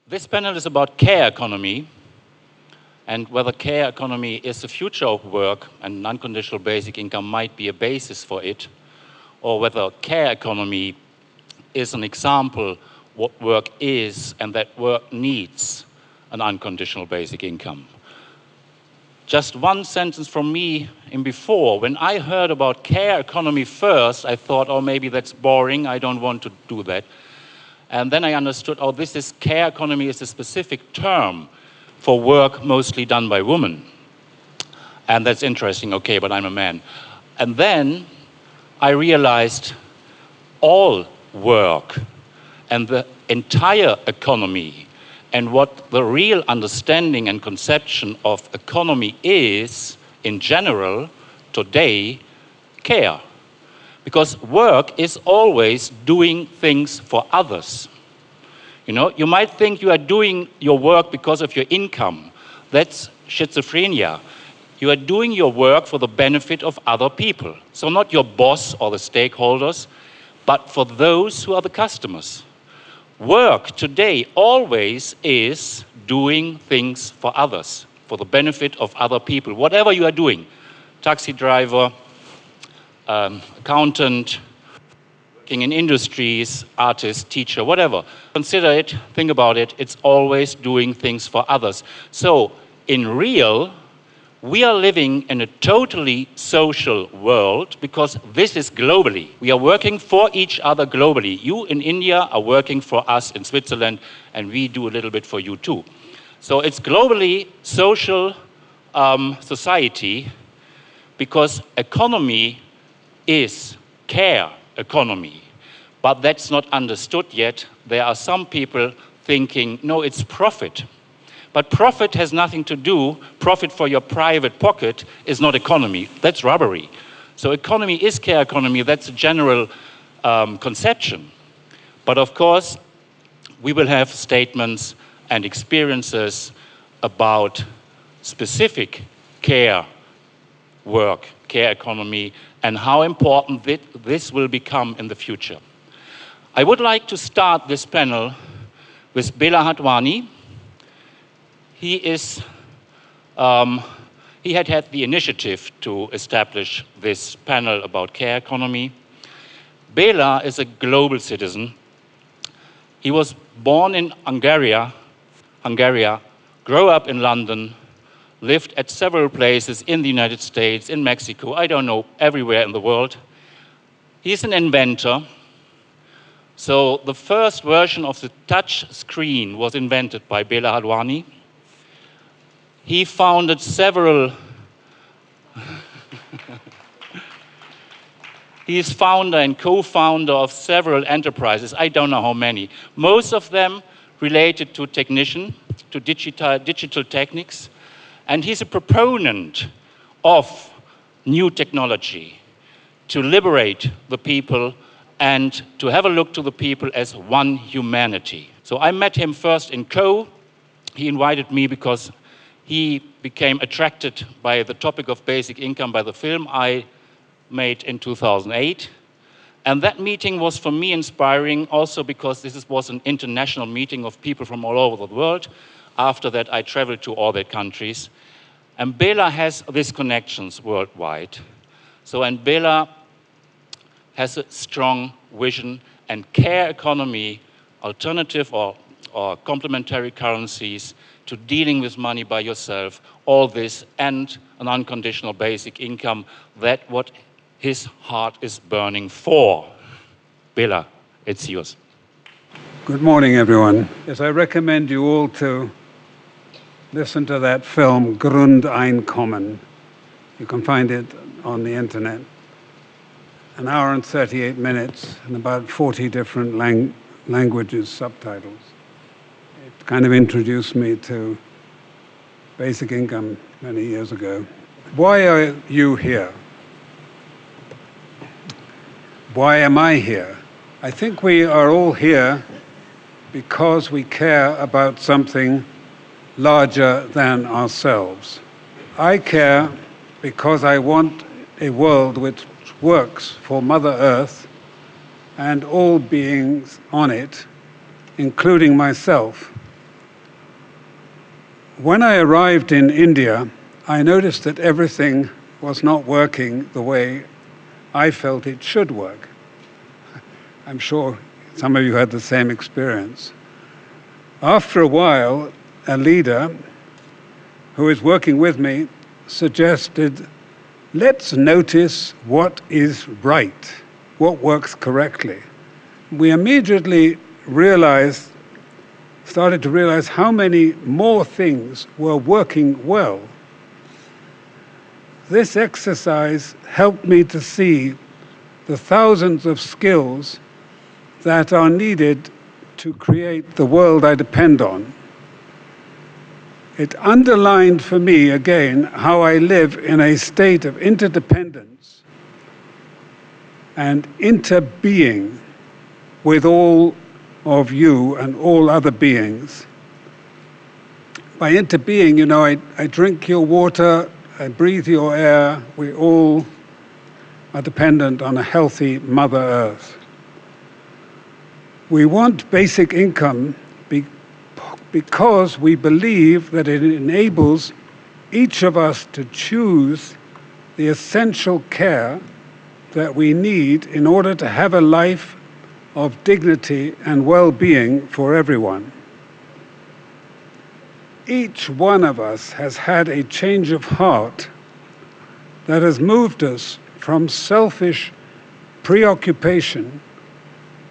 This panel is about care economy and whether care economy is the future of work and non-conditional basic income might be a basis for it, or whether care economy is an example what work is and that work needs an unconditional basic income. Just one sentence from me in before. When I heard about care economy first, I thought, oh, maybe that's boring, I don't want to do that. And then I understood, oh, this is care economy is a specific term for work mostly done by women. And that's interesting, okay, but I'm a man. And then I realized all work and the entire economy and what the real understanding and conception of economy is in general today, care. Because work is always doing things for others. You know, you might think you are doing your work because of your income. That's schizophrenia. You are doing your work for the benefit of other people. So not your boss or the stakeholders, but for those who are the customers. Work today always is doing things for others, for the benefit of other people. Whatever you are doing, taxi driver, accountant, working in industries, artist, teacher, whatever. Consider it, think about it, it's always doing things for others. So, in real, we are living in a totally social world because this is globally. We are working for each other globally. You in India are working for us in Switzerland, and we do a little bit for you too. So it's globally social society because economy is care economy. But that's not understood yet. There are some people thinking, no, it's profit. But profit has nothing to do, profit for your private pocket is not economy, that's robbery. So economy is care economy, that's a general conception. But of course, we will have statements and experiences about specific care work, care economy, and how important this will become in the future. I would like to start this panel with Bela Hadwani. He had the initiative to establish this panel about care economy. Bela is a global citizen. He was born in Hungary, grew up in London, lived at several places in the United States, in Mexico, I don't know, everywhere in the world. He's an inventor. So the first version of the touch screen was invented by Bela Hadwani. He founded several, he is founder and co-founder of several enterprises, I don't know how many. Most of them related to digital techniques. And he's a proponent of new technology to liberate the people and to have a look to the people as one humanity. So I met him first in Co. He invited me because he became attracted by the topic of basic income by the film I made in 2008. And that meeting was for me inspiring also because this was an international meeting of people from all over the world. After that, I traveled to all their countries. And Bela has these connections worldwide. And Bela has a strong vision and care economy, alternative or complementary currencies to dealing with money by yourself, all this, and an unconditional basic income, that's what his heart is burning for. Bela, it's yours. Good morning, everyone. Yes, I recommend you all to listen to that film, Grundeinkommen. You can find it on the internet. An hour and 38 minutes and about 40 different languages, subtitles. It kind of introduced me to basic income many years ago. Why are you here? Why am I here? I think we are all here because we care about something larger than ourselves. I care because I want a world which works for Mother Earth and all beings on it, including myself. When I arrived in India, I noticed that everything was not working the way I felt it should work. I'm sure some of you had the same experience. After a while, a leader who is working with me suggested, let's notice what is right, what works correctly. We immediately started to realize how many more things were working well. This exercise helped me to see the thousands of skills that are needed to create the world I depend on. It underlined for me again how I live in a state of interdependence and interbeing with all of you and all other beings. By interbeing, you know, I drink your water, I breathe your air. We all are dependent on a healthy Mother Earth. We want basic income because we believe that it enables each of us to choose the essential care that we need in order to have a life of dignity and well-being for everyone. Each one of us has had a change of heart that has moved us from selfish preoccupation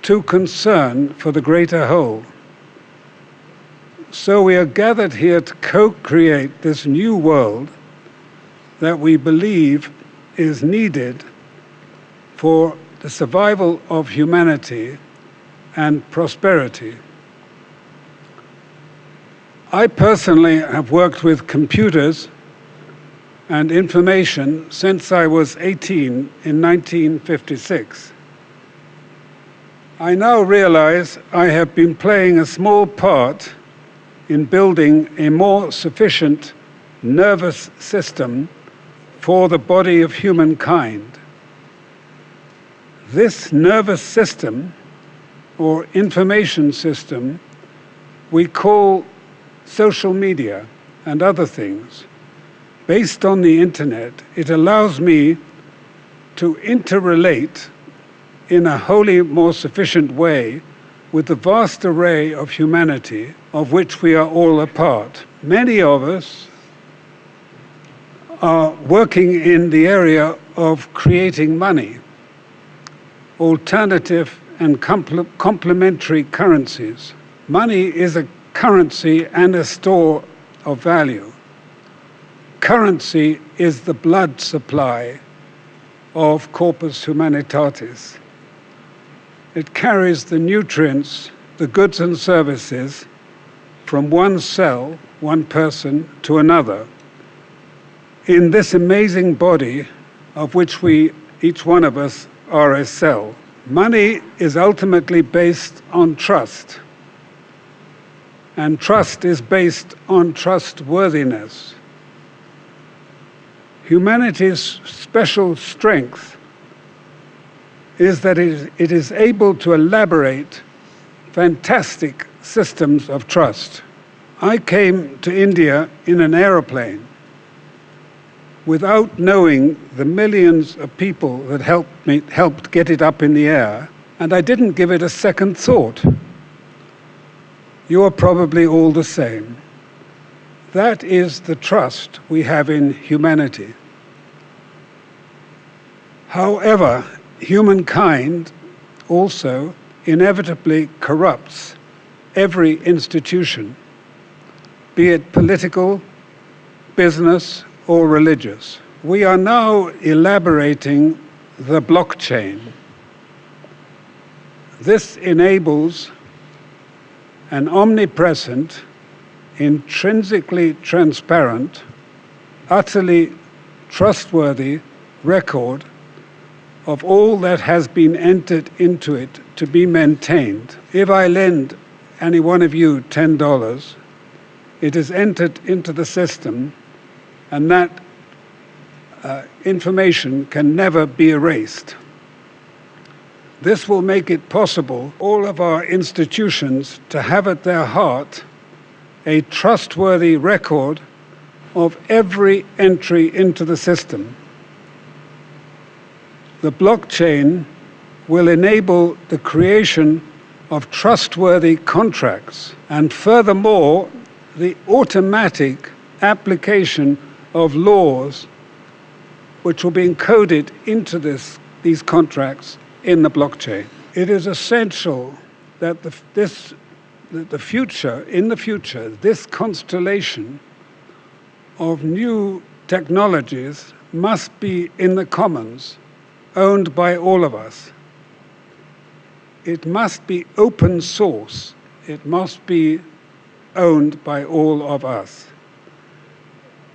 to concern for the greater whole. So we are gathered here to co-create this new world that we believe is needed for the survival of humanity and prosperity. I personally have worked with computers and information since I was 18 in 1956. I now realize I have been playing a small part in building a more sufficient nervous system for the body of humankind. This nervous system, or information system, we call social media and other things. Based on the internet, it allows me to interrelate in a wholly more sufficient way with the vast array of humanity of which we are all a part. Many of us are working in the area of creating money, alternative and complementary currencies. Money is a currency and a store of value. Currency is the blood supply of corpus humanitatis. It carries the nutrients, the goods and services from one cell, one person, to another. In this amazing body of which each one of us are a cell. Money is ultimately based on trust. And trust is based on trustworthiness. Humanity's special strength is that it is able to elaborate fantastic systems of trust. I came to India in an aeroplane without knowing the millions of people that helped get it up in the air, and I didn't give it a second thought. You are probably all the same. That is the trust we have in humanity. However, humankind also inevitably corrupts every institution, be it political, business, or religious. We are now elaborating the blockchain. This enables an omnipresent, intrinsically transparent, utterly trustworthy record of all that has been entered into it to be maintained. If I lend any one of you $10, it is entered into the system, and that information can never be erased. This will make it possible all of our institutions to have at their heart a trustworthy record of every entry into the system. The blockchain will enable the creation of trustworthy contracts and furthermore, the automatic application of laws which will be encoded into these contracts in the blockchain. It is essential that in the future, this constellation of new technologies must be in the commons, owned by all of us. It must be open source. It must be owned by all of us.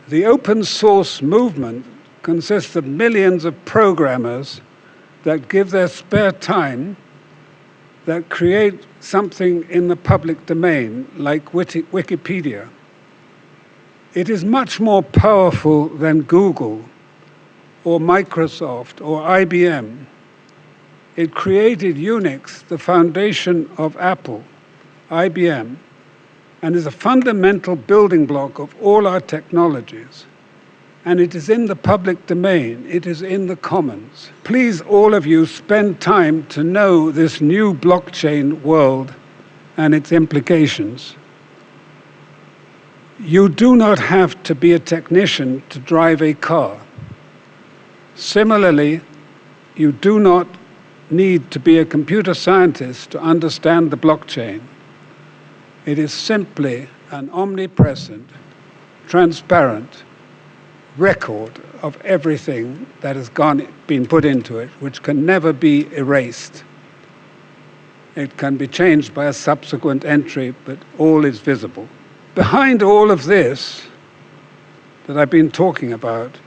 The open source movement consists of millions of programmers that give their spare time, that create something in the public domain, like Wikipedia. It is much more powerful than Google or Microsoft or IBM. It created Unix, the foundation of Apple, IBM, and is a fundamental building block of all our technologies. And it is in the public domain, it is in the commons. Please, all of you, spend time to know this new blockchain world and its implications. You do not have to be a technician to drive a car. Similarly, you do not need to be a computer scientist to understand the blockchain. It is simply an omnipresent, transparent record of everything that has been put into it, which can never be erased. It can be changed by a subsequent entry, but all is visible. Behind all of this that I've been talking about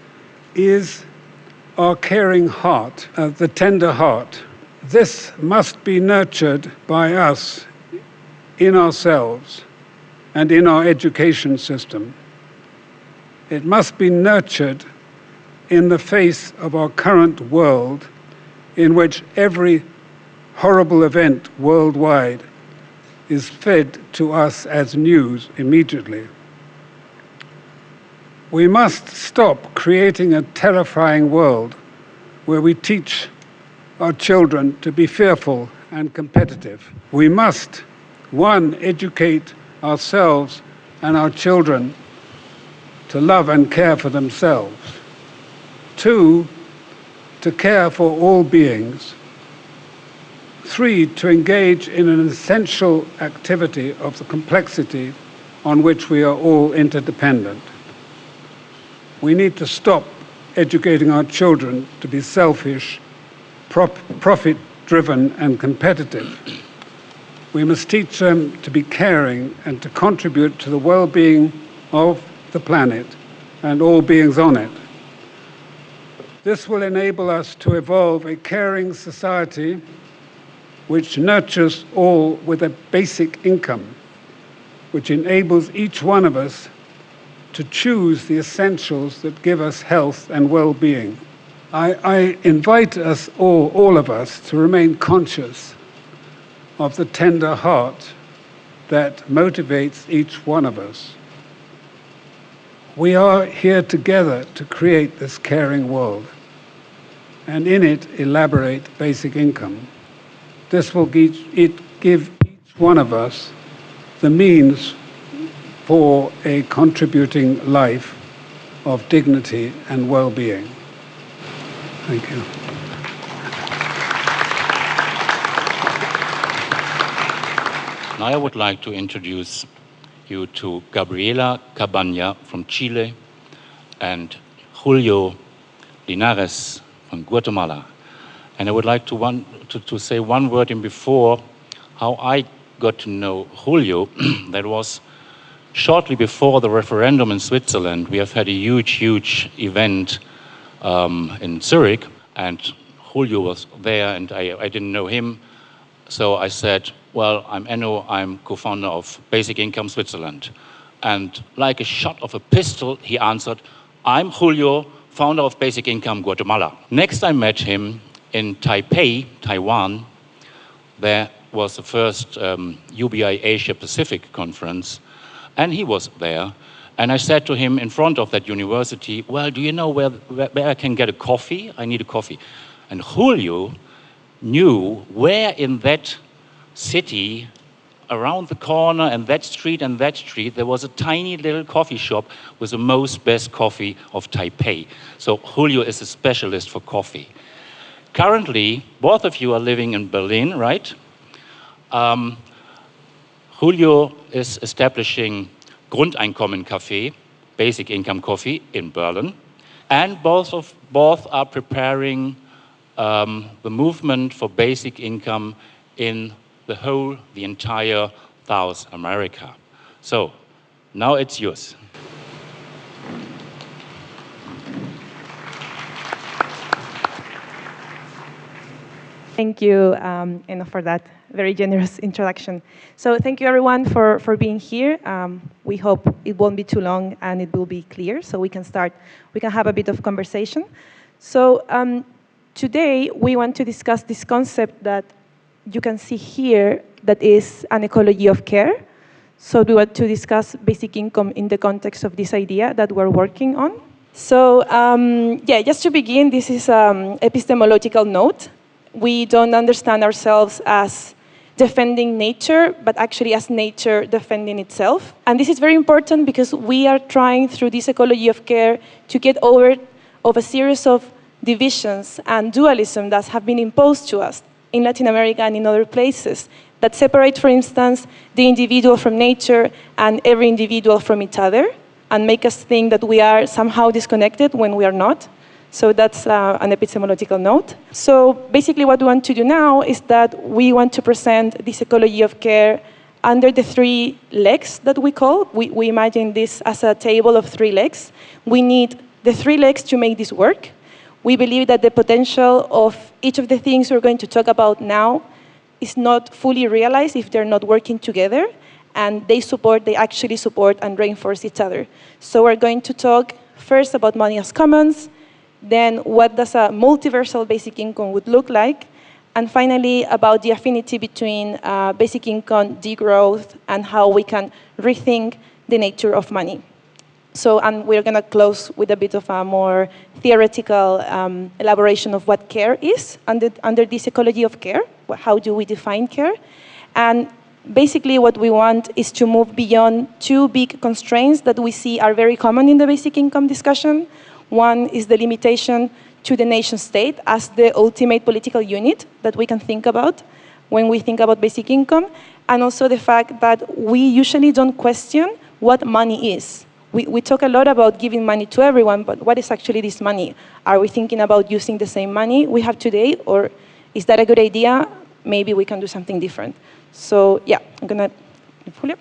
is our caring heart, the tender heart. This must be nurtured by us in ourselves and in our education system. It must be nurtured in the face of our current world, in which every horrible event worldwide is fed to us as news immediately. We must stop creating a terrifying world where we teach our children to be fearful and competitive. We must, one, educate ourselves and our children to love and care for themselves. Two, to care for all beings. Three, to engage in an essential activity of the complexity on which we are all interdependent. We need to stop educating our children to be selfish, profit-driven, and competitive. We must teach them to be caring and to contribute to the well-being of the planet and all beings on it. This will enable us to evolve a caring society which nurtures all with a basic income, which enables each one of us to choose the essentials that give us health and well-being. I invite us all of us, to remain conscious of the tender heart that motivates each one of us. We are here together to create this caring world, and in it elaborate basic income. This will give each one of us the means for a contributing life of dignity and well-being. Thank you. Now I would like to introduce you to Gabriela Cabaña from Chile and Julio Linares from Guatemala. And I would like to say one word in before how I got to know Julio. That was shortly before the referendum in Switzerland. We have had a huge event in Zurich, and Julio was there, and I didn't know him. So I said, well, I'm Enno, I'm co-founder of Basic Income Switzerland. And like a shot of a pistol, he answered, I'm Julio, founder of Basic Income Guatemala. Next I met him in Taipei, Taiwan. There was the first UBI Asia Pacific conference. And he was there. And I said to him in front of that university, well, do you know where I can get a coffee? I need a coffee. And Julio knew where in that city, around the corner and that street, there was a tiny little coffee shop with the most best coffee of Taipei. So Julio is a specialist for coffee. Currently, both of you are living in Berlin, right? Julio is establishing Grundeinkommen Café, basic income coffee in Berlin. And both are preparing the movement for basic income in the entire South America. So now it's yours. Thank you, Eno, for that very generous introduction. So thank you, everyone, for being here. We hope it won't be too long and it will be clear, so we can have a bit of conversation. So today, we want to discuss this concept that you can see here that is an ecology of care. So we want to discuss basic income in the context of this idea that we're working on. So just to begin, this is an epistemological note. We don't understand ourselves as defending nature, but actually as nature defending itself. And this is very important because we are trying through this ecology of care to get over of a series of divisions and dualism that have been imposed to us in Latin America and in other places that separate, for instance, the individual from nature and every individual from each other and make us think that we are somehow disconnected when we are not. So that's an epistemological note. So basically what we want to do now is that we want to present this ecology of care under the three legs that we call. We imagine this as a table of three legs. We need the three legs to make this work. We believe that the potential of each of the things we're going to talk about now is not fully realized if they're not working together, and they actually support and reinforce each other. So we're going to talk first about money as commons, then what does a multiversal basic income would look like, and finally about the affinity between basic income, degrowth, and how we can rethink the nature of money. So, and we're going to close with a bit of a more theoretical elaboration of what care is under this ecology of care. How do we define care? And basically what we want is to move beyond two big constraints that we see are very common in the basic income discussion. One is the limitation to the nation state as the ultimate political unit that we can think about when we think about basic income, and also the fact that we usually don't question what money is. We talk a lot about giving money to everyone, but what is actually this money? Are we thinking about using the same money we have today, or is that a good idea? Maybe we can do something different. So yeah, I'm gonna, Julio.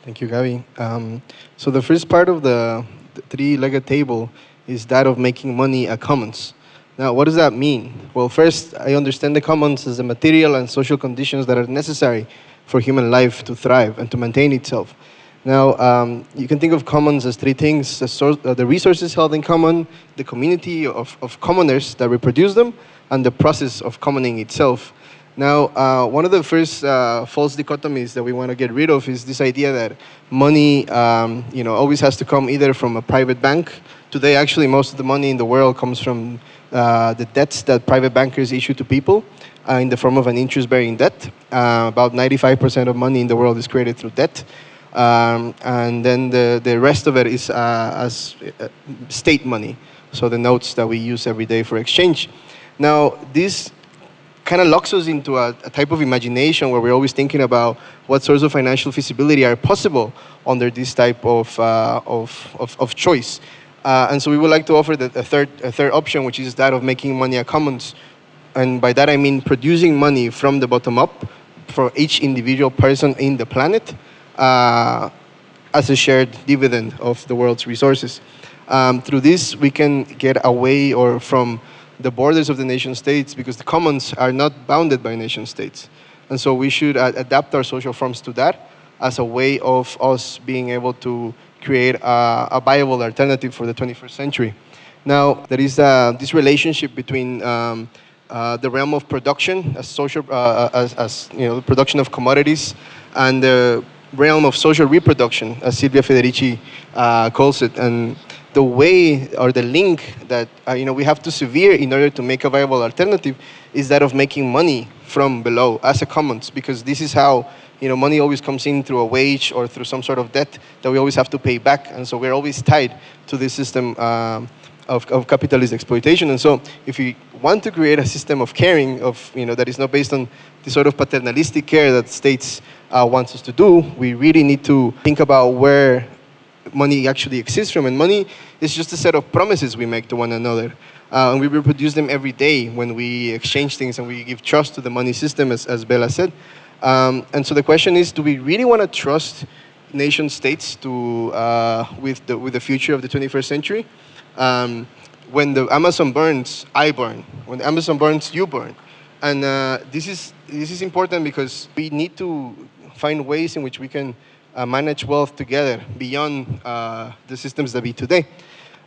Thank you, Gabi. So the first part of the three-legged table is that of making money a commons. Now, what does that mean? Well, first, I understand the commons as the material and social conditions that are necessary for human life to thrive and to maintain itself. Now, you can think of commons as three things: the resources held in common, the community of commoners that reproduce them, and the process of commoning itself. Now, one of the first false dichotomies that we want to get rid of is this idea that money, always has to come either from a private bank. Today, actually, most of the money in the world comes from the debts that private bankers issue to people in the form of an interest-bearing debt. About 95% of money in the world is created through debt. And then the rest of it is as state money, so the notes that we use every day for exchange. Now, this kind of locks us into a type of imagination where we're always thinking about what sorts of financial feasibility are possible under this type of choice. And so we would like to offer a third option, which is that of making money a commons. And by that I mean producing money from the bottom up for each individual person in the planet as a shared dividend of the world's resources. Through this, we can get away from the borders of the nation states, because the commons are not bounded by nation states. And so we should adapt our social forms to that as a way of us being able to create a viable alternative for the 21st century. Now, there is this relationship between the realm of production, as social, as the production of commodities, and the realm of social reproduction, as Silvia Federici calls it. And the way or the link that we have to sever in order to make a viable alternative is that of making money from below as a commons, because this is how money always comes in through a wage or through some sort of debt that we always have to pay back, and so we're always tied to this system of capitalist exploitation. And so if we want to create a system of caring that is not based on the sort of paternalistic care that states wants us to do, we really need to think about where money actually exists from. And money is just a set of promises we make to one another. And we reproduce them every day when we exchange things and we give trust to the money system, as Bella said. And so the question is, do we really want to trust nation states with the future of the 21st century? When the Amazon burns, I burn. When the Amazon burns, you burn. And this is important because we need to find ways in which we can manage wealth together beyond the systems that be today.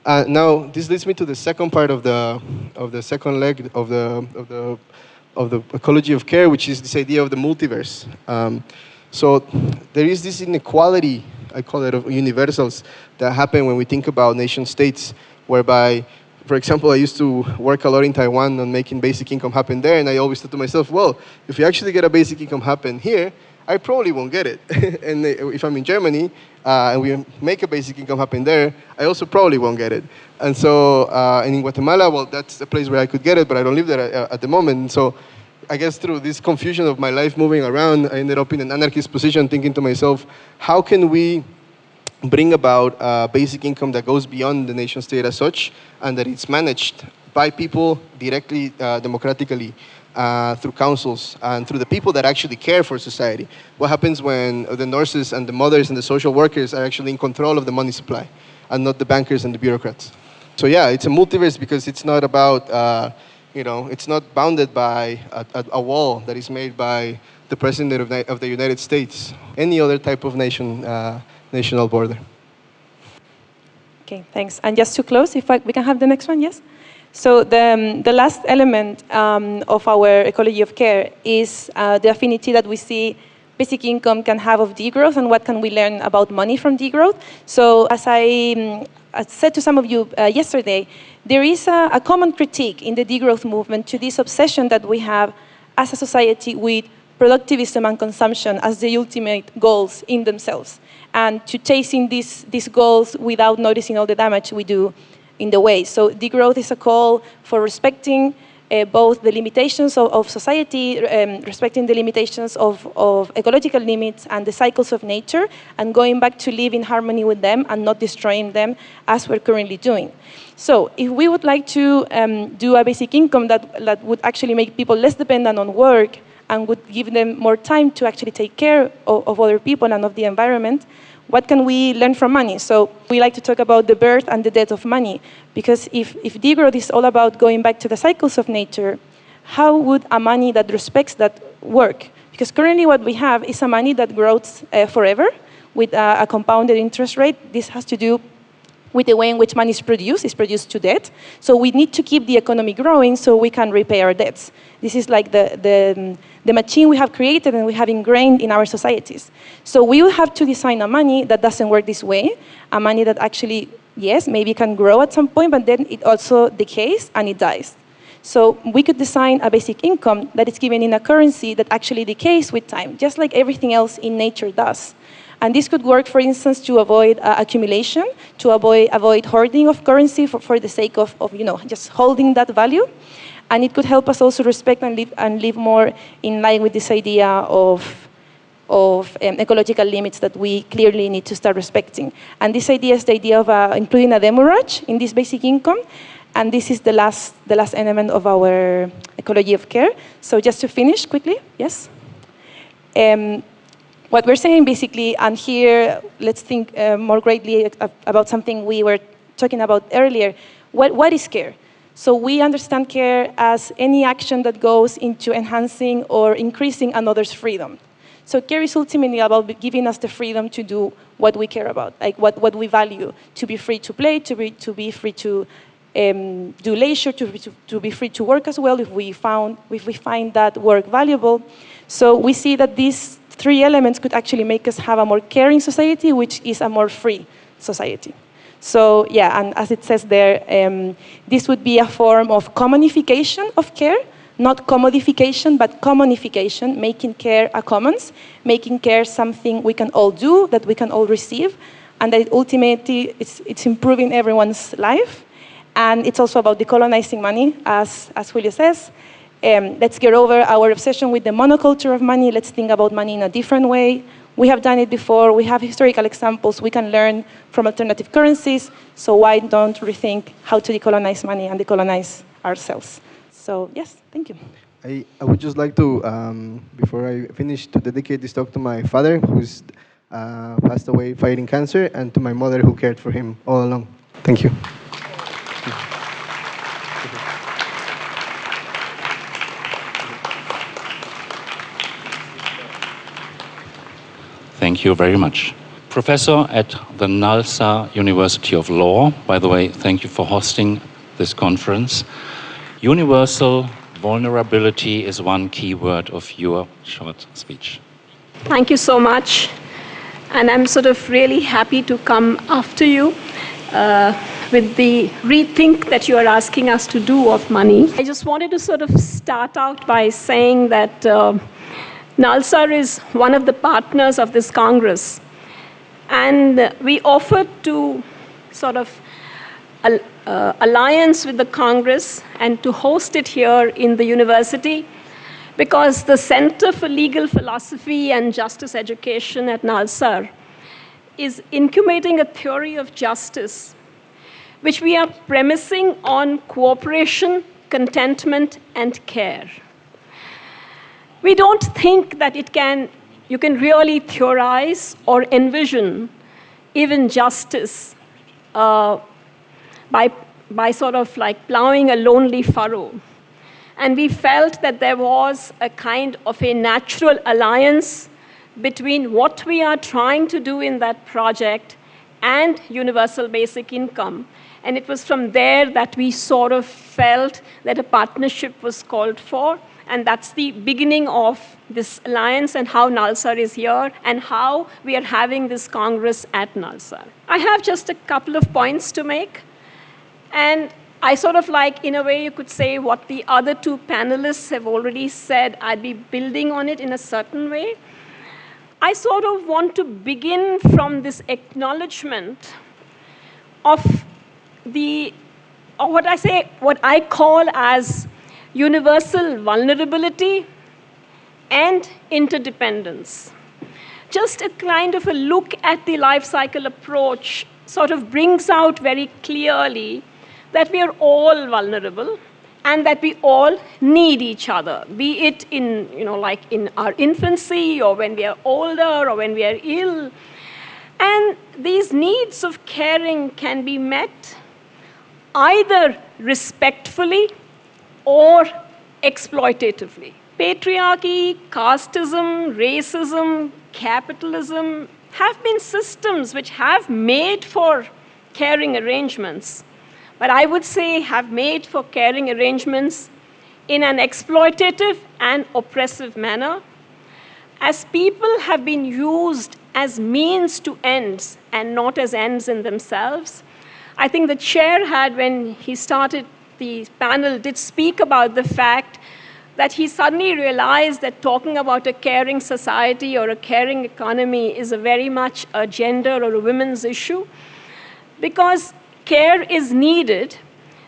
Now, this leads me to the second part of the second leg of the ecology of care, which is this idea of the multiverse. So there is this inequality, I call it, of universals that happen when we think about nation states, whereby, for example, I used to work a lot in Taiwan on making basic income happen there, and I always thought to myself, well, if we actually get a basic income happen here, I probably won't get it. And if I'm in Germany and we make a basic income happen there, I also probably won't get it. And so, and in Guatemala, well, that's a place where I could get it, but I don't live there at the moment. And so I guess through this confusion of my life moving around, I ended up in an anarchist position thinking to myself, how can we bring about basic income that goes beyond the nation state as such, and that it's managed by people directly, democratically, through councils and through the people that actually care for society? What happens when the nurses and the mothers and the social workers are actually in control of the money supply and not the bankers and the bureaucrats? So yeah, it's a multiverse because it's not about, it's not bounded by a wall that is made by the president of the United States, any other type of national border. Okay, thanks. And just to close, if we can have the next one, yes? So the last element of our ecology of care is the affinity that we see basic income can have of degrowth, and what can we learn about money from degrowth. So as I said to some of you yesterday, there is a common critique in the degrowth movement to this obsession that we have as a society with productivism and consumption as the ultimate goals in themselves, and to chasing these goals without noticing all the damage we do in the way. So degrowth is a call for respecting both the limitations of society, respecting the limitations of ecological limits and the cycles of nature, and going back to live in harmony with them and not destroying them as we're currently doing. So if we would like to do a basic income that would actually make people less dependent on work and would give them more time to actually take care of other people and of the environment, what can we learn from money? So we like to talk about the birth and the death of money, because if degrowth is all about going back to the cycles of nature, how would a money that respects that work? Because currently what we have is a money that grows forever with a compounded interest rate. This has to do with the way in which money is produced to debt. So we need to keep the economy growing so we can repay our debts. This is like the machine we have created and we have ingrained in our societies. So we will have to design a money that doesn't work this way, a money that actually, yes, maybe can grow at some point, but then it also decays and it dies. So we could design a basic income that is given in a currency that actually decays with time, just like everything else in nature does. And this could work, for instance, to avoid accumulation, to avoid hoarding of currency for the sake of just holding that value. And it could help us also respect and live more in line with this idea of ecological limits that we clearly need to start respecting. And this idea is the idea of including a demurrage in this basic income. And this is the last element of our ecology of care. So just to finish quickly, yes? What we're saying basically, and here let's think more greatly about something we were talking about earlier. What is care? So we understand care as any action that goes into enhancing or increasing another's freedom. So care is ultimately about giving us the freedom to do what we care about, like what we value, to be free to play, to be free to do leisure, to be free to work as well if we find that work valuable. So we see that these three elements could actually make us have a more caring society, which is a more free society. So yeah, and as it says there, this would be a form of commonification of care, not commodification, but commonification, making care a commons, making care something we can all do, that we can all receive, and that ultimately it's improving everyone's life. And it's also about decolonizing money, as Julio says. Let's get over our obsession with the monoculture of money. Let's think about money in a different way. We have done it before. We have historical examples. We can learn from alternative currencies. So why don't rethink how to decolonize money and decolonize ourselves? So yes, thank you. I would just like to, before I finish, to dedicate this talk to my father, who's passed away fighting cancer, and to my mother, who cared for him all along. Thank you. Thank you very much. Professor at the Nalsa University of Law, by the way, thank you for hosting this conference. Universal vulnerability is one key word of your short speech. Thank you so much. And I'm sort of really happy to come after you with the rethink that you are asking us to do of money. I just wanted to sort of start out by saying that NALSA is one of the partners of this Congress. And we offered to sort of alliance with the Congress and to host it here in the university because the Center for Legal Philosophy and Justice Education at NALSA is incubating a theory of justice, which we are premising on cooperation, contentment, and care. We don't think that you can really theorize or envision even justice by sort of like plowing a lonely furrow. And we felt that there was a kind of a natural alliance between what we are trying to do in that project and universal basic income. And it was from there that we sort of felt that a partnership was called for. And that's the beginning of this alliance and how NALSA is here and how we are having this Congress at NALSA. I have just a couple of points to make. And I sort of like, in a way, you could say what the other two panelists have already said. I'd be building on it in a certain way. I sort of want to begin from this acknowledgement of what I call as universal vulnerability and interdependence. Just a kind of a look at the life cycle approach sort of brings out very clearly that we are all vulnerable and that we all need each other, be it in, like in our infancy or when we are older or when we are ill. And these needs of caring can be met either respectfully or exploitatively. Patriarchy, casteism, racism, capitalism have been systems which have made for caring arrangements, but I would say have made for caring arrangements in an exploitative and oppressive manner, as people have been used as means to ends and not as ends in themselves. I think the chair had, when he started the panel, did speak about the fact that he suddenly realized that talking about a caring society or a caring economy is a very much a gender or a women's issue. Because care is needed,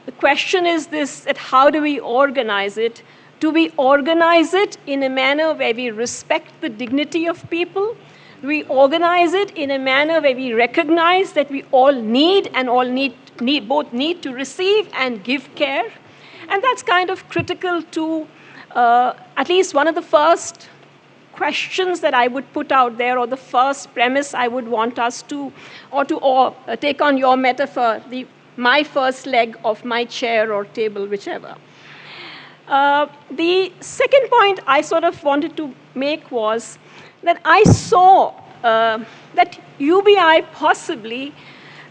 the question is this, that how do we organize it? Do we organize it in a manner where we respect the dignity of people? Do we organize it in a manner where we recognize that we all need and all both need to receive and give care? And that's kind of critical to at least one of the first questions that I would put out there, or the first premise I would want us to take on your metaphor, my first leg of my chair or table, whichever. The second point I sort of wanted to make was that I saw that UBI possibly,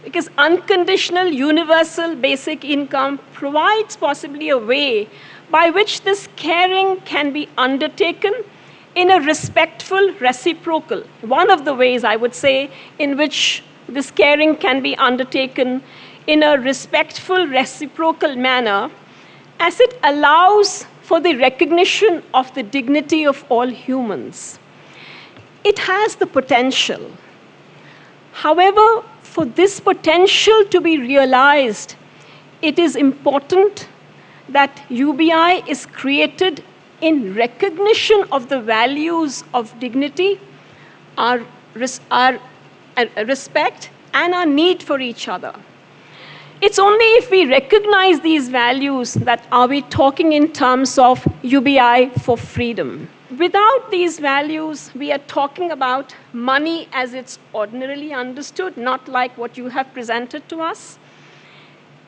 because unconditional universal basic income provides possibly a way by which this caring can be undertaken in a respectful, reciprocal. One of the ways, I would say, in which this caring can be undertaken in a respectful, reciprocal manner, as it allows for the recognition of the dignity of all humans. It has the potential. However, for this potential to be realized, it is important that UBI is created in recognition of the values of dignity, our respect, and our need for each other. It's only if we recognize these values that are we talking in terms of UBI for freedom. Without these values, we are talking about money as it's ordinarily understood, not like what you have presented to us.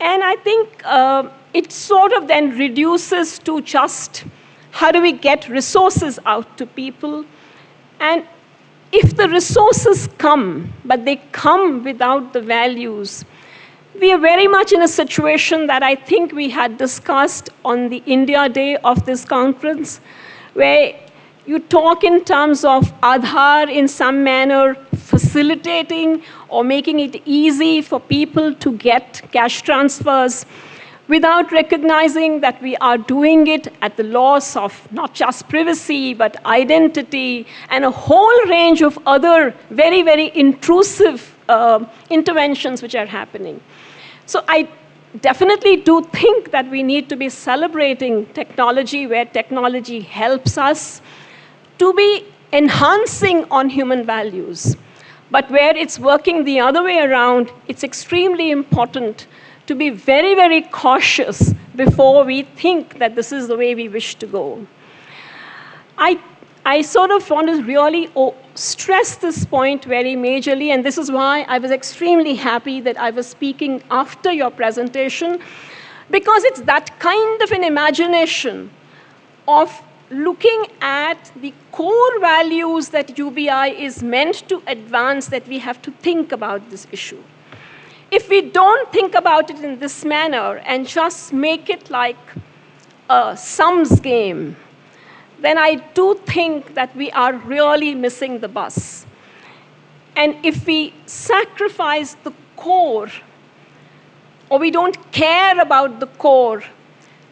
And I think it sort of then reduces to just how do we get resources out to people. And if the resources come, but they come without the values, we are very much in a situation that I think we had discussed on the India Day of this conference, where you talk in terms of Aadhaar in some manner facilitating or making it easy for people to get cash transfers without recognizing that we are doing it at the loss of not just privacy, but identity and a whole range of other very, very intrusive interventions which are happening. So I definitely do think that we need to be celebrating technology where technology helps us to be enhancing on human values. But where it's working the other way around, it's extremely important to be very, very cautious before we think that this is the way we wish to go. I sort of want to really stress this point very majorly, and this is why I was extremely happy that I was speaking after your presentation, because it's that kind of an imagination of looking at the core values that UBI is meant to advance that we have to think about this issue. If we don't think about it in this manner and just make it like a sums game, then I do think that we are really missing the bus. And if we sacrifice the core, or we don't care about the core,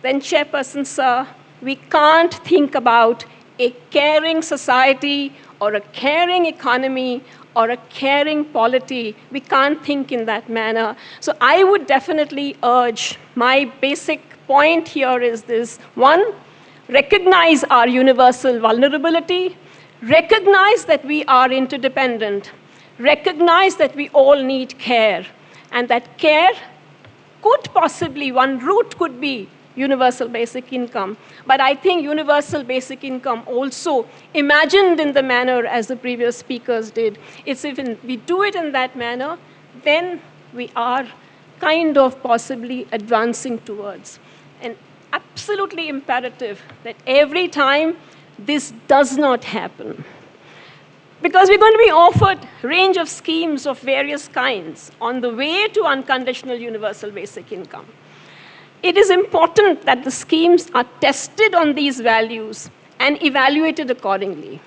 then, Chairperson Sir, we can't think about a caring society or a caring economy or a caring polity. We can't think in that manner. So I would definitely urge, my basic point here is this: one, recognize our universal vulnerability, recognize that we are interdependent, recognize that we all need care, and that care could possibly, one route could be universal basic income. But I think universal basic income also imagined in the manner as the previous speakers did, it's if we do it in that manner, then we are kind of possibly advancing towards an absolutely imperative that every time this does not happen. Because we're going to be offered a range of schemes of various kinds on the way to unconditional universal basic income. It is important that the schemes are tested on these values and evaluated accordingly.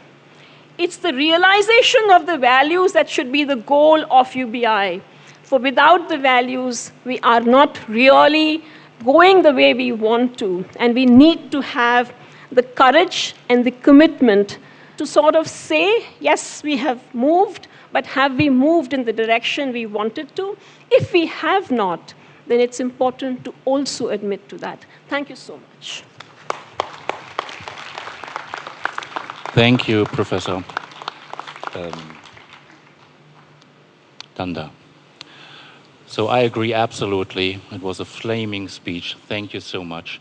It's the realization of the values that should be the goal of UBI. For without the values, we are not really going the way we want to, and we need to have the courage and the commitment to sort of say, yes, we have moved, but have we moved in the direction we wanted to? If we have not, then it's important to also admit to that. Thank you so much. Thank you, Professor Tanda. So I agree absolutely. It was a flaming speech. Thank you so much.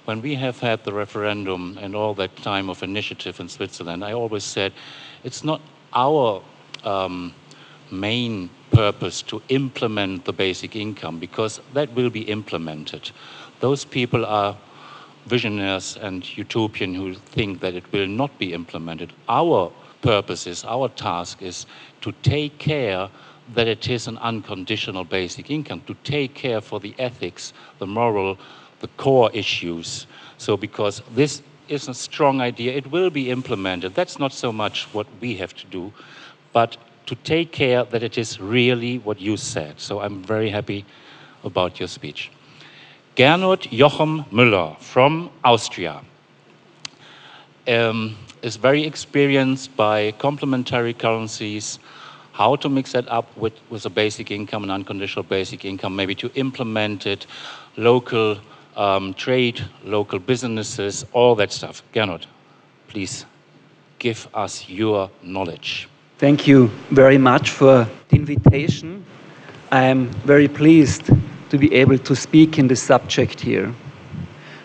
When we have had the referendum and all that time of initiative in Switzerland, I always said it's not our main purpose to implement the basic income, because that will be implemented. Those people are visionaries and utopian who think that it will not be implemented. Our purpose is, our task is to take care that it is an unconditional basic income, to take care for the ethics, the moral, the core issues. So because this is a strong idea. It will be implemented. That's not so much what we have to do, but to take care that it is really what you said. So I'm very happy about your speech. Gernot Jochem Müller from Austria is very experienced by complementary currencies, how to mix that up with a basic income, an unconditional basic income, maybe to implement it, local trade, local businesses, all that stuff. Gernot, please give us your knowledge. Thank you very much for the invitation. I am very pleased to be able to speak in this subject here.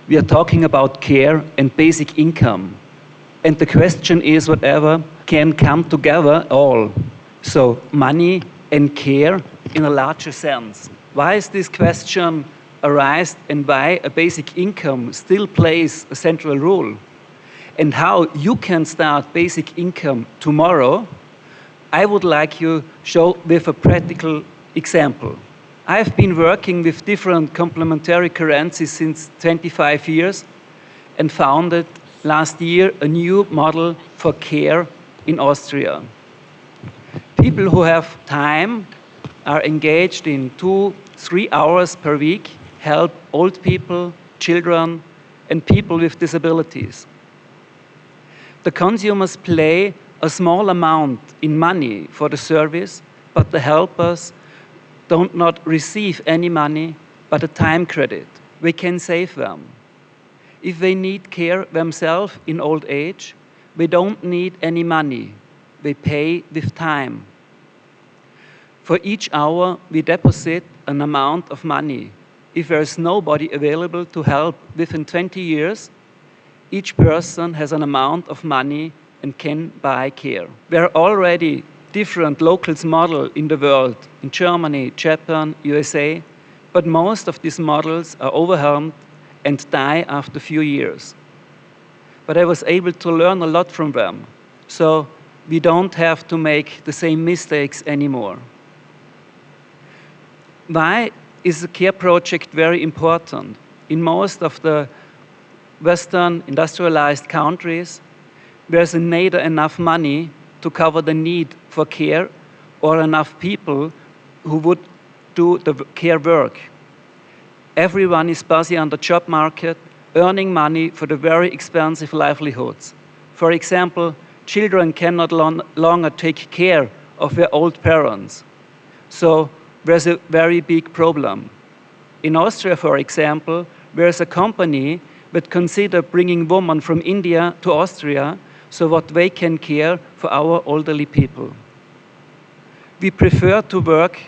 We are talking about care and basic income. And the question is whatever can come together all. So money and care in a larger sense. Why is this question arise and why a basic income still plays a central role? And how you can start basic income tomorrow, I would like to show with a practical example. I've been working with different complementary currencies since 25 years and founded last year a new model for care in Austria. People who have time are engaged in 2-3 hours per week, help old people, children, and people with disabilities. The consumers pay a small amount in money for the service, but the helpers don't not receive any money, but a time credit. We can save them. If they need care themselves in old age, we don't need any money. We pay with time. For each hour, we deposit an amount of money. If there is nobody available to help within 20 years, each person has an amount of money and can buy care. There are already different locals models in the world, in Germany, Japan, USA, but most of these models are overwhelmed and die after a few years. But I was able to learn a lot from them, so we don't have to make the same mistakes anymore. Why is the care project very important? In most of the Western industrialized countries, there's neither enough money to cover the need for care or enough people who would do the care work. Everyone is busy on the job market, earning money for the very expensive livelihoods. For example, children cannot longer take care of their old parents. So there's a very big problem. In Austria, for example, there's a company that consider bringing women from India to Austria so that they can care for our elderly people. We prefer to work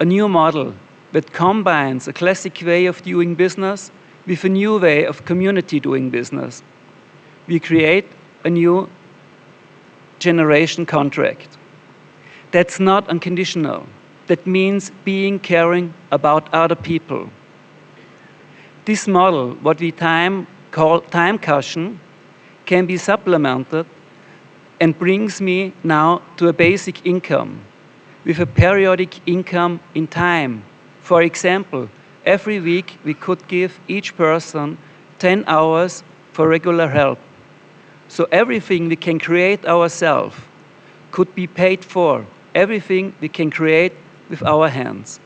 a new model that combines a classic way of doing business with a new way of community doing business. We create a new generation contract. That's not unconditional. That means being caring about other people. This model, what we call time cushion, can be supplemented and brings me now to a basic income with a periodic income in time. For example, every week we could give each person 10 hours for regular help. So everything we can create ourselves could be paid for. Everything we can create with our hands.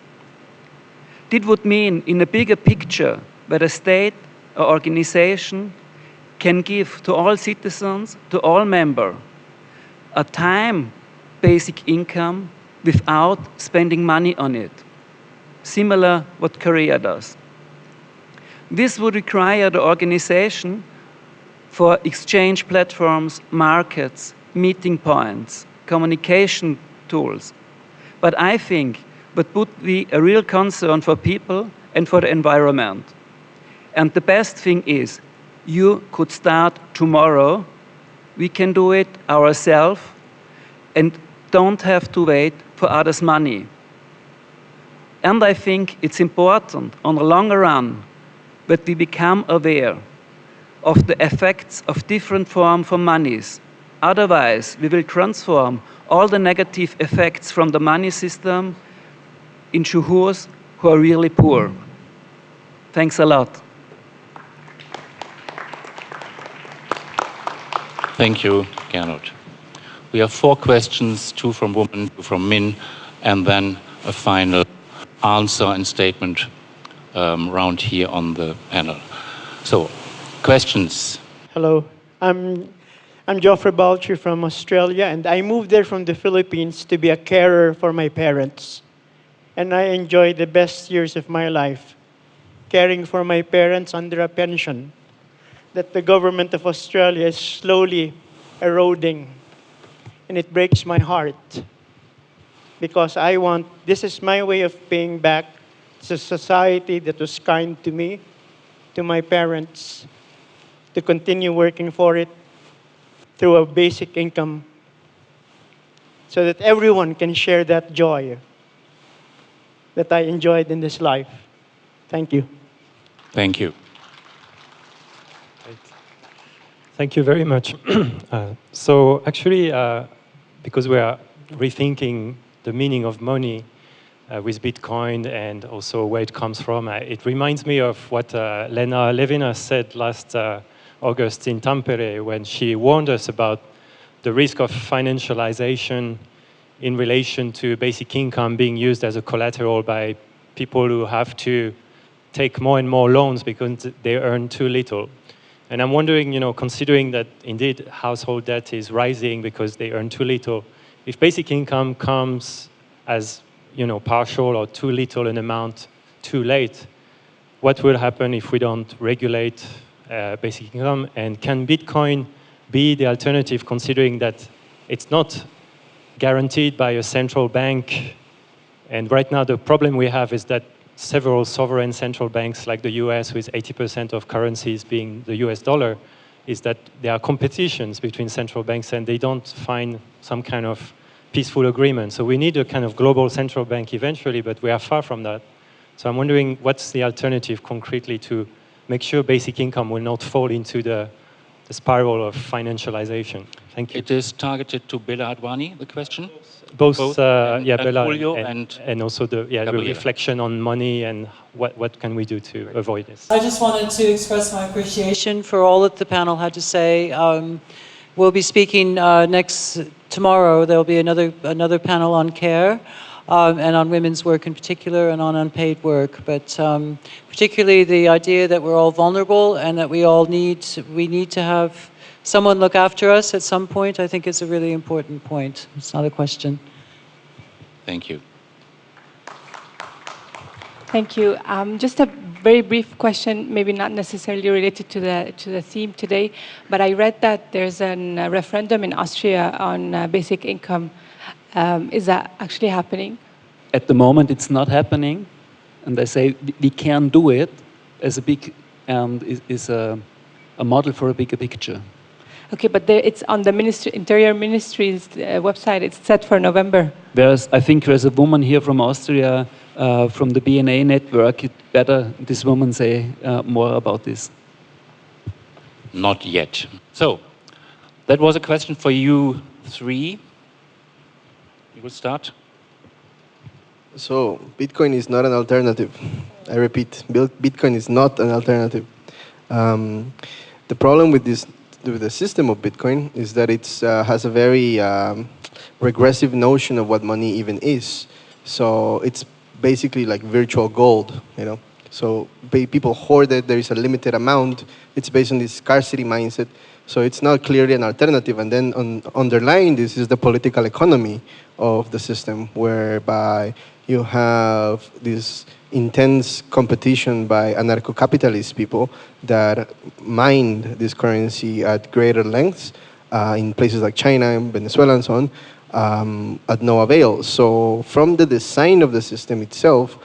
This would mean, in a bigger picture, that a state or organization can give to all citizens, to all members, a time basic income without spending money on it, similar what Korea does. This would require the organization for exchange platforms, markets, meeting points, communication tools. But I think that would be a real concern for people and for the environment. And the best thing is, you could start tomorrow. We can do it ourselves and don't have to wait for others' money. And I think it's important on the longer run that we become aware of the effects of different forms of monies. Otherwise, we will transform all the negative effects from the money system into those who are really poor. Thanks a lot. Thank you, Gernot. We have 4 questions, 2 from women, 2 from men, and then a final answer and statement round here on the panel. So, questions? Hello, I'm Geoffrey Balcher from Australia, and I moved there from the Philippines to be a carer for my parents. And I enjoyed the best years of my life, caring for my parents under a pension that the government of Australia is slowly eroding. And it breaks my heart because this is my way of paying back to society that was kind to me, to my parents, to continue working for it through a basic income so that everyone can share that joy that I enjoyed in this life. Thank you. Thank you. Thank you very much. So actually, because we are rethinking the meaning of money with Bitcoin and also where it comes from, it reminds me of what Lena Levinas said last August in Tampere when she warned us about the risk of financialization in relation to basic income being used as a collateral by people who have to take more and more loans because they earn too little. And I'm wondering, considering that indeed household debt is rising because they earn too little, if basic income comes as, partial or too little an amount too late, what will happen if we don't regulate basic income? And can Bitcoin be the alternative, considering that it's not guaranteed by a central bank? And right now the problem we have is that several sovereign central banks like the US, with 80% of currencies being the US dollar, is that there are competitions between central banks and they don't find some kind of peaceful agreement. So we need a kind of global central bank eventually, but we are far from that. So I'm wondering what's the alternative concretely to make sure basic income will not fall into the spiral of financialization. Thank you. It is targeted to Bella Advani, the question? Both Bella and also the reflection on money and what can we do to avoid this. I just wanted to express my appreciation for all that the panel had to say. We'll be speaking tomorrow. There'll be another panel on care and on women's work in particular and on unpaid work. But particularly the idea that we're all vulnerable and that we need to have someone look after us at some point, I think is a really important point. It's not a question. Thank you. Thank you. Just a very brief question, maybe not necessarily related to the theme today, but I read that there's a referendum in Austria on basic income. Is that actually happening? At the moment, it's not happening, and they say we can do it as a big and is a model for a bigger picture. Okay, but it's on the Interior Ministry's website. It's set for November. I think there's a woman here from Austria, from the BNA network. It better this woman say more about this. Not yet. So, that was a question for you 3. You will start. So, Bitcoin is not an alternative. I repeat, Bitcoin is not an alternative. The problem with the system of Bitcoin is that it has a very regressive notion of what money even is. So it's basically like virtual gold, So people hoard it, there is a limited amount. It's based on this scarcity mindset. So it's not clearly an alternative. And then underlying this is the political economy of the system, whereby you have this intense competition by anarcho-capitalist people that mine this currency at greater lengths in places like China and Venezuela and so on, at no avail. So from the design of the system itself,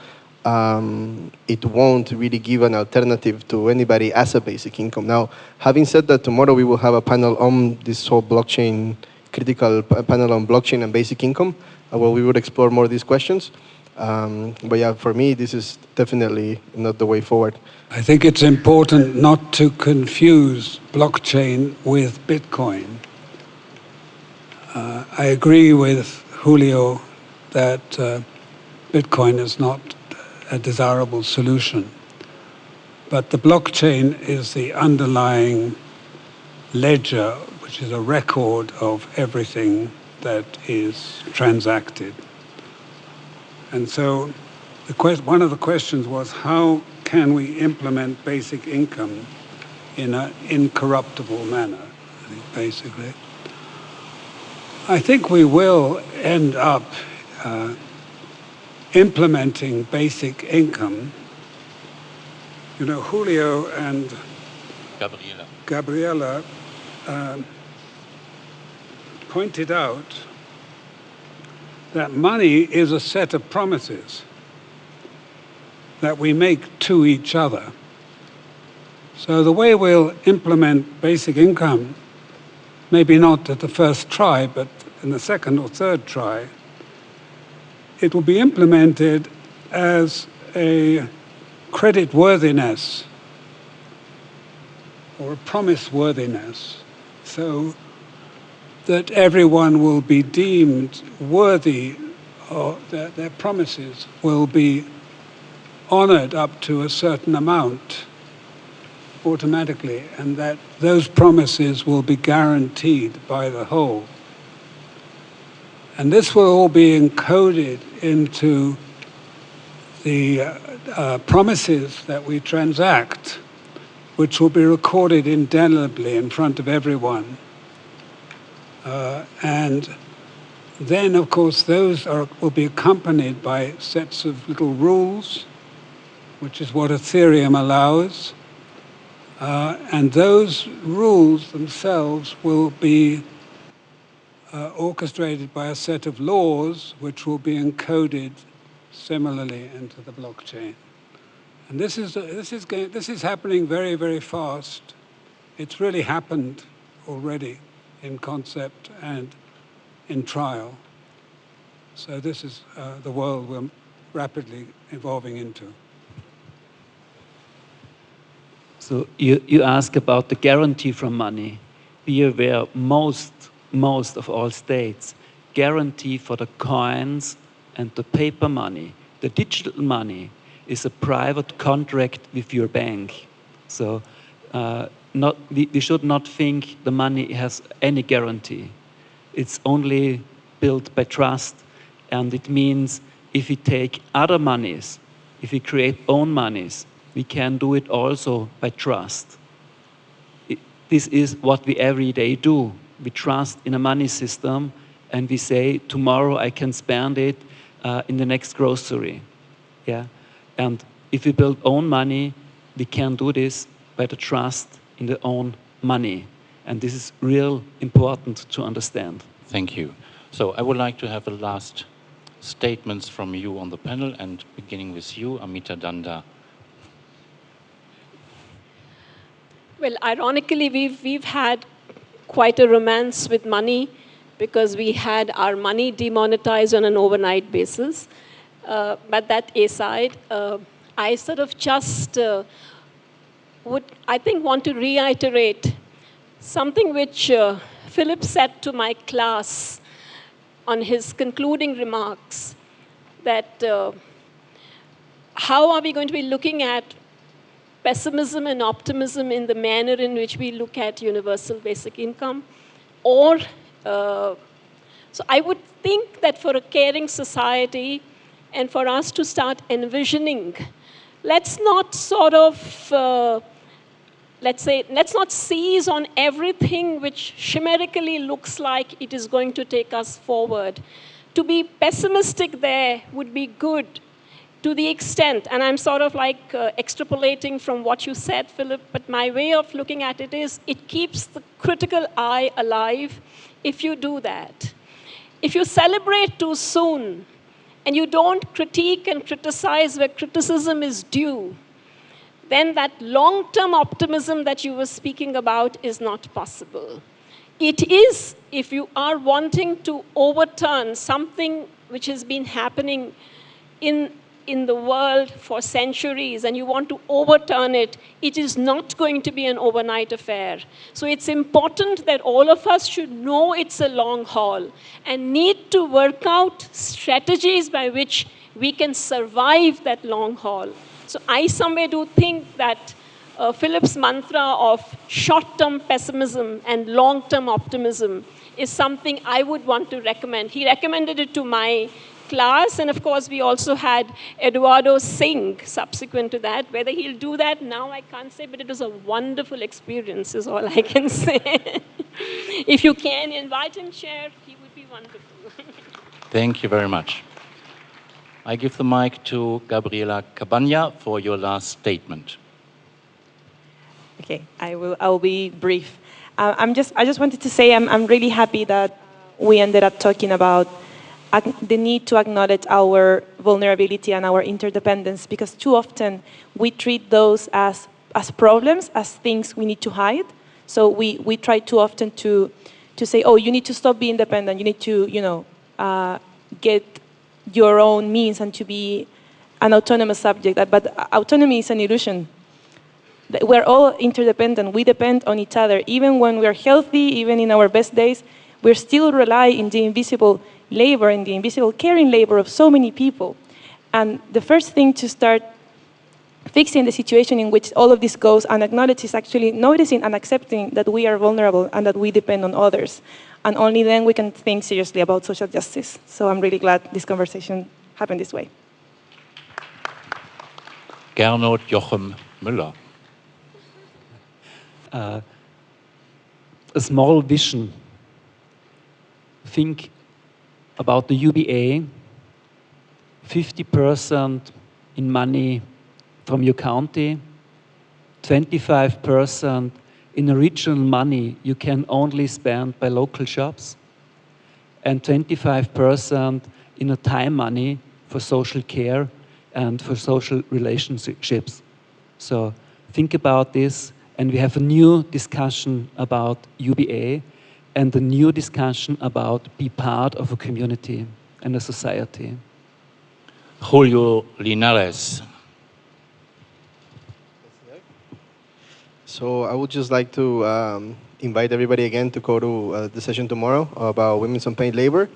it won't really give an alternative to anybody as a basic income. Now, having said that, tomorrow we will have a panel on this whole blockchain, critical panel on blockchain and basic income, where we would explore more of these questions. But yeah, for me, this is definitely not the way forward. I think it's important not to confuse blockchain with Bitcoin. I agree with Julio that Bitcoin is not a desirable solution. But the blockchain is the underlying ledger which which is a record of everything that is transacted. And so one of the questions was, how can we implement basic income in an incorruptible manner, I think, basically. I think we will end up implementing basic income. You know, Julio and Gabriela pointed out that money is a set of promises that we make to each other. So the way we'll implement basic income, maybe not at the first try, but in the second or third try, it will be implemented as a creditworthiness or a promise-worthiness, so that everyone will be deemed worthy, or their promises will be honored up to a certain amount automatically, and that those promises will be guaranteed by the whole. And this will all be encoded into the promises that we transact, which will be recorded indelibly in front of everyone. And then, of course, those will be accompanied by sets of little rules, which is what Ethereum allows. And those rules themselves will be orchestrated by a set of laws, which will be encoded similarly into the blockchain. And this is happening very, very fast. It's really happened already in concept and in trial. So this is the world we're rapidly evolving into. So you ask about the guarantee from money. Be aware, most of all states guarantee for the coins and the paper money. The digital money is a private contract with your bank. So we should not think the money has any guarantee. It's only built by trust, and it means if we take other monies, if we create own monies, we can do it also by trust. This is what we every day do. We trust in a money system, and we say, tomorrow I can spend it in the next grocery. Yeah? And if we build own money, we can do this by the trust in the own money. And this is real important to understand. Thank you. So I would like to have a last statements from you on the panel, and beginning with you, Amita Danda. Well, ironically, we've had quite a romance with money because we had our money demonetized on an overnight basis. But that aside, I sort of just would, I think, want to reiterate something which Philip said to my class on his concluding remarks, that how are we going to be looking at pessimism and optimism in the manner in which we look at universal basic income? Or, so I would think that for a caring society and for us to start envisioning, let's not sort of, let's not seize on everything which chimerically looks like it is going to take us forward. To be pessimistic there would be good, to the extent, and I'm sort of like extrapolating from what you said, Philip, but my way of looking at it is, it keeps the critical eye alive if you do that. If you celebrate too soon, and you don't critique and criticize where criticism is due, then that long-term optimism that you were speaking about is not possible. It is, if you are wanting to overturn something which has been happening in the world for centuries, and you want to overturn it, it is not going to be an overnight affair. So it's important that all of us should know it's a long haul and need to work out strategies by which we can survive that long haul. So I somewhere do think that Philip's mantra of short-term pessimism and long-term optimism is something I would want to recommend. He recommended it to my class, and of course we also had Eduardo Singh subsequent to that. Whether he'll do that now, I can't say, but it was a wonderful experience is all I can say. If you can invite him, Chair, he would be wonderful. Thank you very much. I give the mic to Gabriela Cabana for your last statement. Okay, I will be brief. I just wanted to say I'm really happy that we ended up talking about the need to acknowledge our vulnerability and our interdependence, because too often we treat those as problems, as things we need to hide. So we try too often to say, oh, you need to stop being dependent, you need to, get your own means and to be an autonomous subject. But autonomy is an illusion. We're all interdependent. We depend on each other. Even when we're healthy, even in our best days, we still rely in the invisible labor, in the invisible caring labor of so many people. And the first thing to start fixing the situation in which all of this goes and acknowledge is actually noticing and accepting that we are vulnerable and that we depend on others. And only then we can think seriously about social justice. So I'm really glad this conversation happened this way. Gernot Jochem Müller. A small vision. Think about the UBA, 50% in money from your county, 25% in original money you can only spend by local shops, and 25% in a time money for social care and for social relationships. So think about this, and we have a new discussion about UBA and a new discussion about be part of a community and a society. Julio Linares. So I would just like to invite everybody again to go to the session tomorrow about women's unpaid labor.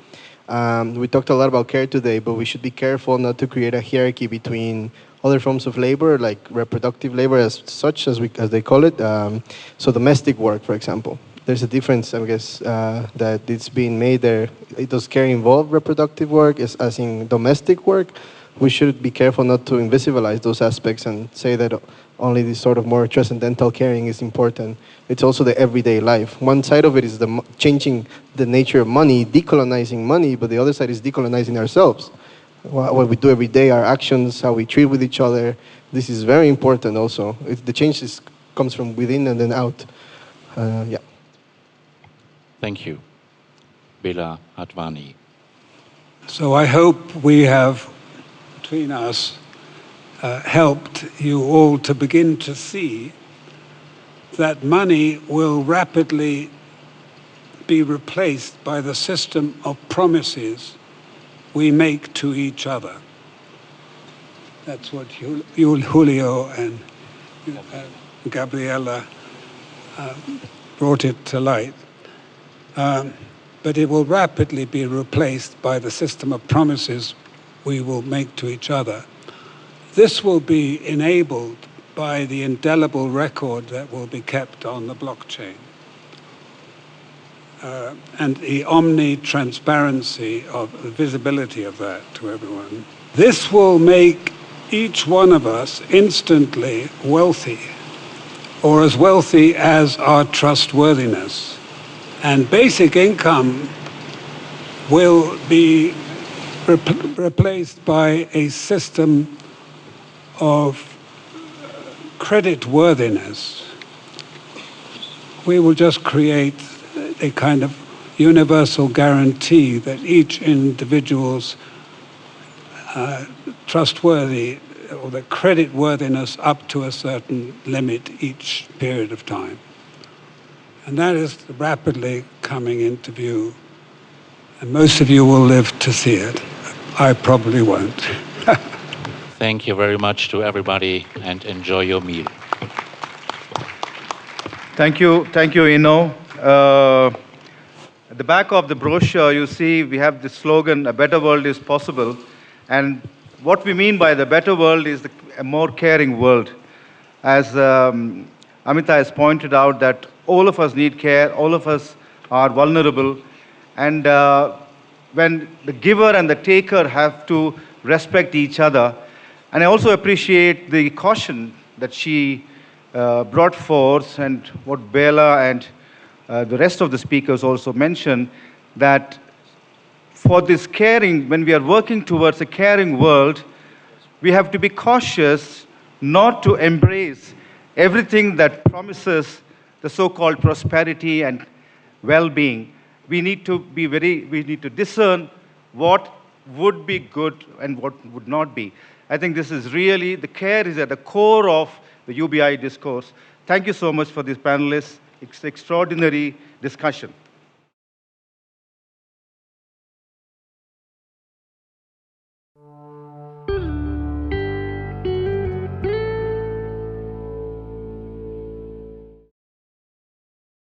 We talked a lot about care today, but we should be careful not to create a hierarchy between other forms of labor, like reproductive labor as such, as they call it. So domestic work, for example. There's a difference, I guess, that it's being made there. Does care involve reproductive work as in domestic work? We should be careful not to invisibilize those aspects and say that only this sort of more transcendental caring is important. It's also the everyday life. One side of it is changing the nature of money, decolonizing money, but the other side is decolonizing ourselves. What we do every day, our actions, how we treat with each other. This is very important also. The change comes from within and then out. Yeah. Thank you. Bela Advani. So I hope we have, between us, helped you all to begin to see that money will rapidly be replaced by the system of promises we make to each other. That's what Julio and Gabriela brought it to light. But it will rapidly be replaced by the system of promises we will make to each other. This will be enabled by the indelible record that will be kept on the blockchain and the omni-transparency of the visibility of that to everyone. This will make each one of us instantly wealthy, or as wealthy as our trustworthiness. And basic income will be replaced by a system of creditworthiness. We will just create a kind of universal guarantee that each individual's trustworthy, or the creditworthiness up to a certain limit each period of time. And that is rapidly coming into view. And most of you will live to see it. I probably won't. Thank you very much to everybody, and enjoy your meal. Thank you, Ino. At the back of the brochure, you see we have the slogan, "A better world is possible." And what we mean by the better world is a more caring world. as Amita has pointed out, that all of us need care, all of us are vulnerable, and when the giver and the taker have to respect each other. And I also appreciate the caution that she brought forth, and what Bela and the rest of the speakers also mentioned, that for this caring, when we are working towards a caring world, we have to be cautious not to embrace everything that promises the so-called prosperity and well-being. We need to discern what would be good and what would not be. I think this is really, the care is at the core of the UBI discourse. Thank you so much for these panelists. It's extraordinary discussion.